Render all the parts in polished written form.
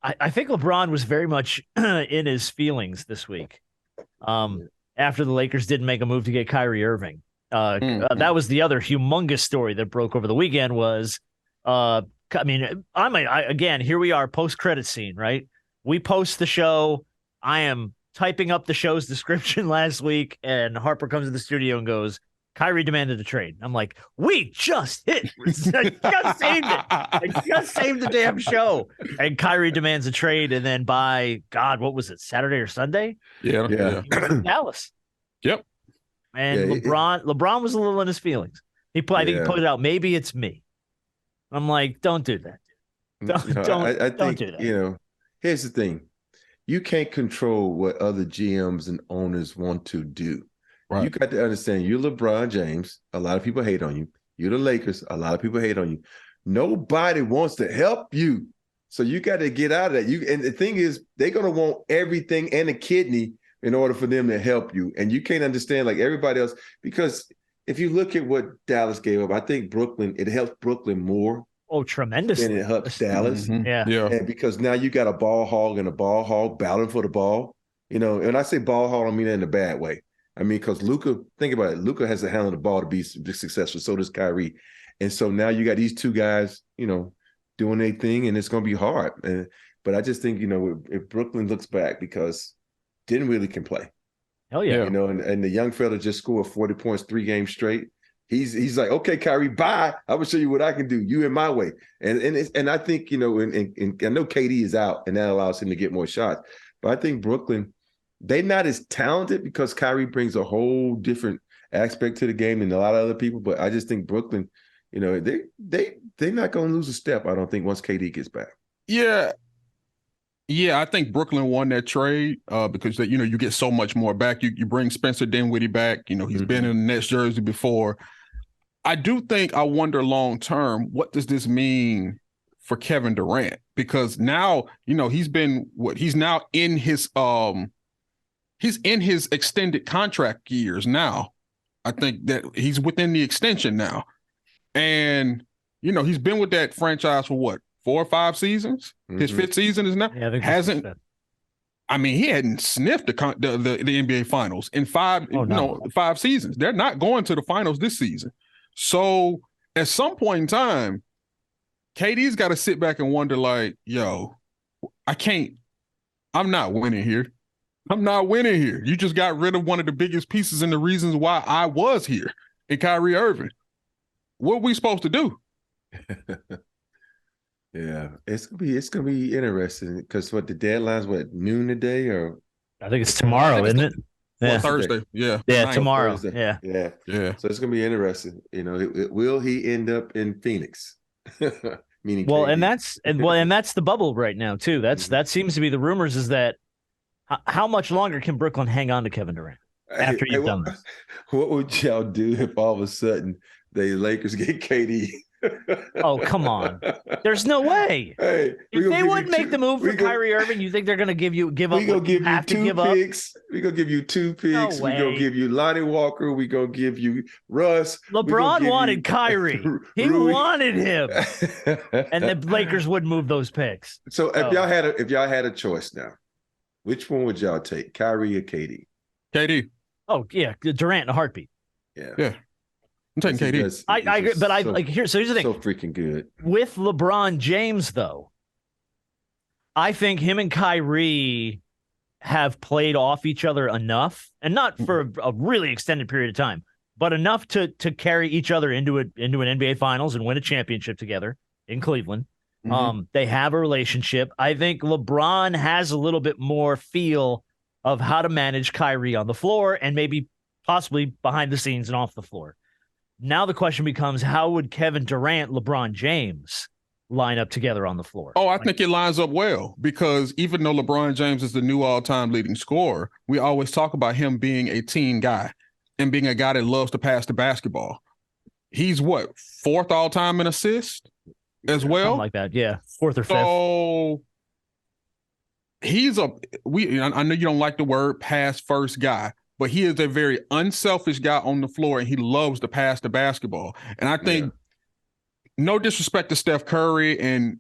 I think LeBron was very much in his feelings this week. After the Lakers didn't make a move to get Kyrie Irving. That was the other humongous story that broke over the weekend was, again, here we are, post-credit scene, right? We post the show. I am typing up the show's description last week, and Harper comes to the studio and goes, Kyrie demanded a trade. I'm like, we just hit. I just saved it. I just saved the damn show. And Kyrie demands a trade. And then by God, what was it, Saturday or Sunday? Yeah. He was in Dallas. Yep. And LeBron was a little in his feelings. I think he put it out, maybe it's me. I'm like, don't do that. Don't do that. Here's the thing. You can't control what other GMs and owners want to do. Right. You got to understand, you're LeBron James. A lot of people hate on you. You're the Lakers. A lot of people hate on you. Nobody wants to help you. So you got to get out of that. And the thing is, they're going to want everything and a kidney in order for them to help you. And you can't understand like everybody else, because if you look at what Dallas gave up, I think it helped Brooklyn more. Oh, tremendously. Than it helps Dallas. Yeah. And because now you got a ball hog and a ball hog battling for the ball. And I say ball hog, I don't mean that in a bad way. I mean, because Luca, think about it. Luca has to handle the ball to be successful. So does Kyrie. And so now you got these two guys, doing their thing, and it's going to be hard. But I just think, if Brooklyn looks back, because didn't really can play. Hell yeah. And the young fella just scored 40 points 3 games straight. He's like, okay, Kyrie, bye. I will show you what I can do. You in my way. And I think, and I know KD is out, and that allows him to get more shots. But I think Brooklyn, they're not as talented because Kyrie brings a whole different aspect to the game than a lot of other people. But I just think Brooklyn, they're not going to lose a step, I don't think, once KD gets back. Yeah. Yeah, I think Brooklyn won that trade because you get so much more back. You bring Spencer Dinwiddie back. He's been in the Nets jersey before. I do think, I wonder long term, what does this mean for Kevin Durant? Because now, he's now in his he's in his extended contract years now. I think that he's within the extension now. And, he's been with that franchise for what, 4 or 5 seasons? His 5th season is now. Yeah, he hadn't sniffed the NBA finals in 5 seasons. They're not going to the finals this season. So at some point in time, KD's got to sit back and wonder like, yo, I'm not winning here. I'm not winning here. You just got rid of one of the biggest pieces and the reasons why I was here in Kyrie Irving. What are we supposed to do? Yeah, it's gonna be interesting because the deadline's noon today, or I think it's tomorrow, isn't it? Yeah, Thursday. Yeah, tomorrow. Thursday. Yeah. So it's gonna be interesting. Will he end up in Phoenix? Meaning, and that's the bubble right now too. That seems to be the rumors. Is that how much longer can Brooklyn hang on to Kevin Durant after you've done this? What would y'all do if all of a sudden the Lakers get KD? Oh, come on. There's no way. Hey, if they wouldn't make the move for Kyrie Irving, you think they're going to give up? We're going to give you 2 picks. We're going to give you 2 picks. No way. We're going to give you Lonnie Walker. We're going to give you Russ. LeBron wanted Kyrie. He wanted him. And the Lakers would move those picks. So if y'all had a choice now, which one would y'all take, Kyrie or KD? KD. Oh, yeah. Durant in a heartbeat. Yeah. I'm taking KD. I agree, but here's the thing. So freaking good. With LeBron James, though, I think him and Kyrie have played off each other enough, and not for a really extended period of time, but enough to carry each other into an NBA Finals and win a championship together in Cleveland. They have a relationship. I think LeBron has a little bit more feel of how to manage Kyrie on the floor and maybe possibly behind the scenes and off the floor. Now the question becomes, how would Kevin Durant, LeBron James line up together on the floor? Oh, I think it lines up well because even though LeBron James is the new all-time leading scorer, we always talk about him being a team guy and being a guy that loves to pass the basketball. He's what, 4th all-time in assists as well? Something like that, yeah. 4th or 5th. So I know you don't like the word pass first guy, but he is a very unselfish guy on the floor, and he loves to pass the basketball. And I think no disrespect to Steph Curry and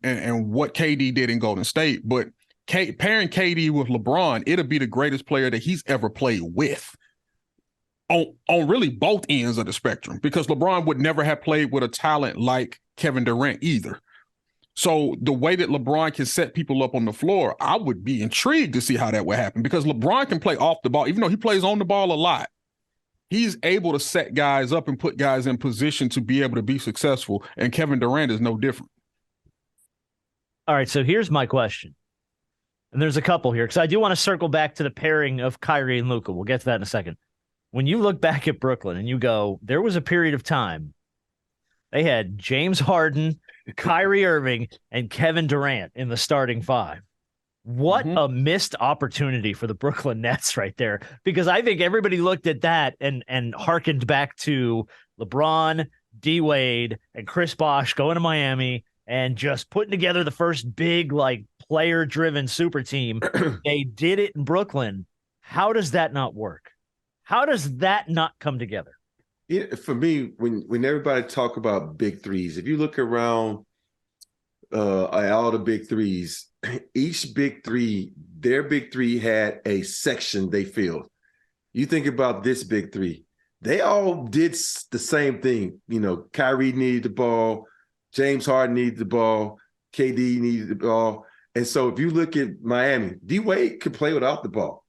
what KD did in Golden State, but pairing KD with LeBron, it'll be the greatest player that he's ever played with on really both ends of the spectrum, because LeBron would never have played with a talent like Kevin Durant either. So the way that LeBron can set people up on the floor, I would be intrigued to see how that would happen, because LeBron can play off the ball, even though he plays on the ball a lot. He's able to set guys up and put guys in position to be able to be successful, and Kevin Durant is no different. All right, so here's my question. And there's a couple here, because I do want to circle back to the pairing of Kyrie and Luca. We'll get to that in a second. When you look back at Brooklyn and you go, there was a period of time they had James Harden, Kyrie Irving, and Kevin Durant in the starting five. What a missed opportunity for the Brooklyn Nets right there, because I think everybody looked at that and hearkened back to LeBron, D Wade, and Chris Bosh going to Miami and just putting together the first big, like, player-driven super team. They did it in Brooklyn. How does that not work? How does that not come together? For me, when everybody talk about big threes, if you look around all the big threes, each big three, their big three had a section they filled. You think about this big three, they all did the same thing. You know, Kyrie needed the ball, James Harden needed the ball, KD needed the ball. And so if you look at Miami, D-Wade could play without the ball.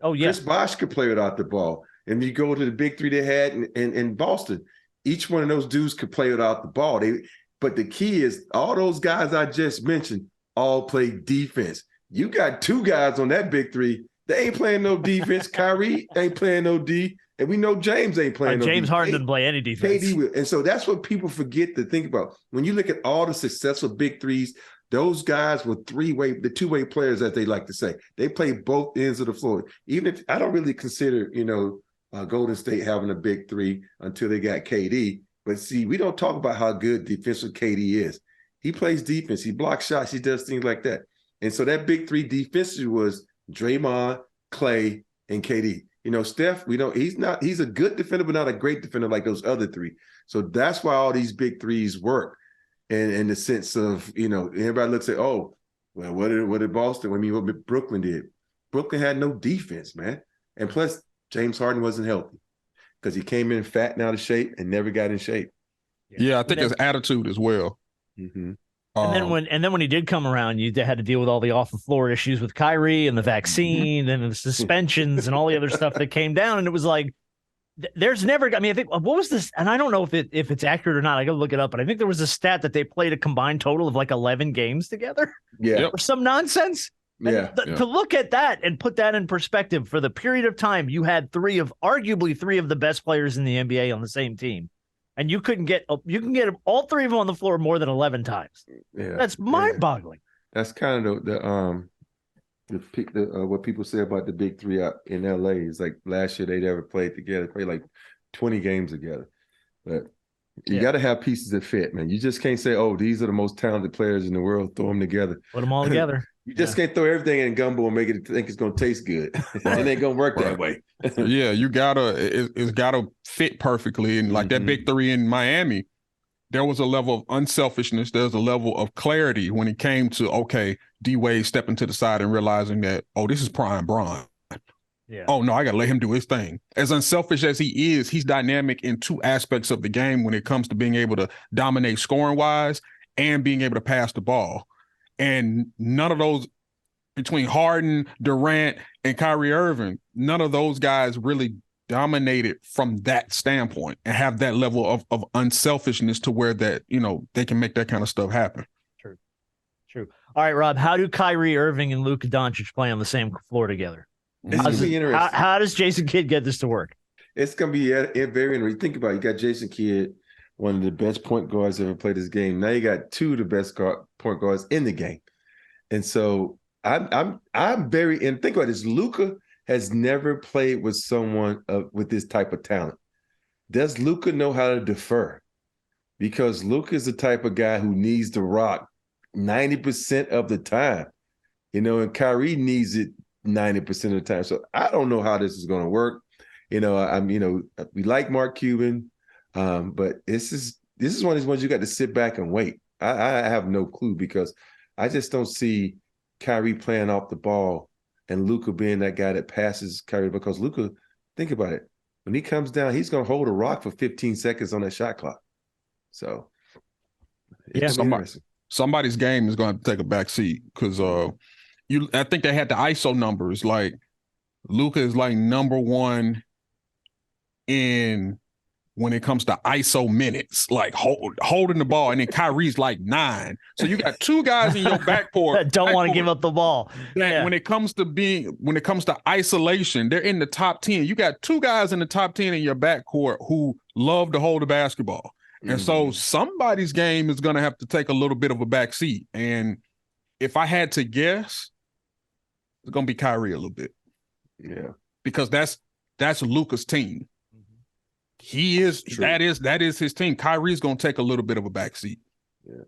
Oh, yeah. Chris Bosh could play without the ball. And you go to the big three they had in Boston, each one of those dudes could play without the ball. But the key is all those guys I just mentioned all play defense. You got two guys on that big three. They ain't playing no defense. Kyrie ain't playing no D. And we know James ain't playing no D. James Harden didn't play any defense. KD will. And so that's what people forget to think about. When you look at all the successful big threes, those guys were the two-way players, as they like to say. They play both ends of the floor. Even if I don't really consider, Golden State having a big three until they got KD. But see, we don't talk about how good defensive KD is. He plays defense. He blocks shots. He does things like that. And so that big three defensively was Draymond, Clay, and KD. Steph, he's a good defender, but not a great defender like those other three. So that's why all these big threes work. And in the sense of, everybody looks at, oh, well, what did Boston, what Brooklyn did? Brooklyn had no defense, man. And plus, James Harden wasn't healthy because he came in fat and out of shape and never got in shape. Yeah, I think there's attitude as well. Mm-hmm. And then when he did come around, you had to deal with all the off the floor issues with Kyrie and the vaccine and the suspensions and all the other stuff that came down. And it was like, there's never, I think, what was this? And I don't know if it's accurate or not. I got to look it up, but I think there was a stat that they played a combined total of like 11 games together. Yeah. Or some nonsense. To look at that and put that in perspective, for the period of time you had arguably three of the best players in the NBA on the same team, and you can get all three of them on the floor more than 11 times. Yeah, that's mind-boggling. That's kind of what people say about the big three out in LA is like last year they never played together, played like 20 games together. But you got to have pieces that fit, man. You just can't say, oh, these are the most talented players in the world, throw them together. Put them all together. You just can't throw everything in gumbo and make it think it's going to taste good. It ain't going to work that way. Yeah, it's got to fit perfectly. And like that big three in Miami, there was a level of unselfishness. There's a level of clarity when it came to, okay, D-Wade stepping to the side and realizing that, oh, this is prime Bron. Yeah. Oh, no, I got to let him do his thing. As unselfish as he is, he's dynamic in two aspects of the game when it comes to being able to dominate scoring-wise and being able to pass the ball. And none of those, between Harden, Durant, and Kyrie Irving, none of those guys really dominated from that standpoint and have that level of unselfishness to where that, they can make that kind of stuff happen. True. All right, Rob, how do Kyrie Irving and Luka Doncic play on the same floor together? It's going to be interesting. How does Jason Kidd get this to work? It's going to be very interesting. Think about it. You got Jason Kidd, one of the best point guards ever played this game. Now you got two of the best point guards in the game. And so I'm very, and think about this, Luka has never played with someone with this type of talent. Does Luka know how to defer? Because Luka is the type of guy who needs to rock 90% of the time, and Kyrie needs it 90% of the time. So I don't know how this is going to work. We like Mark Cuban, but this is this is one of these ones you got to sit back and wait. I have no clue because I just don't see Kyrie playing off the ball and Luca being that guy that passes Kyrie, because Luca, think about it. When he comes down, he's going to hold a rock for 15 seconds on that shot clock. So it's going to be interesting. Somebody's game is going to take a back seat because I think they had the ISO numbers. Like Luca is like number one in when it comes to ISO minutes, like holding the ball, and then Kyrie's like 9. So you got two guys in your backcourt that don't want to give up the ball. When it comes to isolation, they're in the top 10. You got two guys in the top 10 in your backcourt who love to hold the basketball. And so somebody's game is going to have to take a little bit of a back seat. And if I had to guess, it's going to be Kyrie a little bit. Yeah. Because that's Luca's team. That is his team. Kyrie's going to take a little bit of a back seat. Yeah.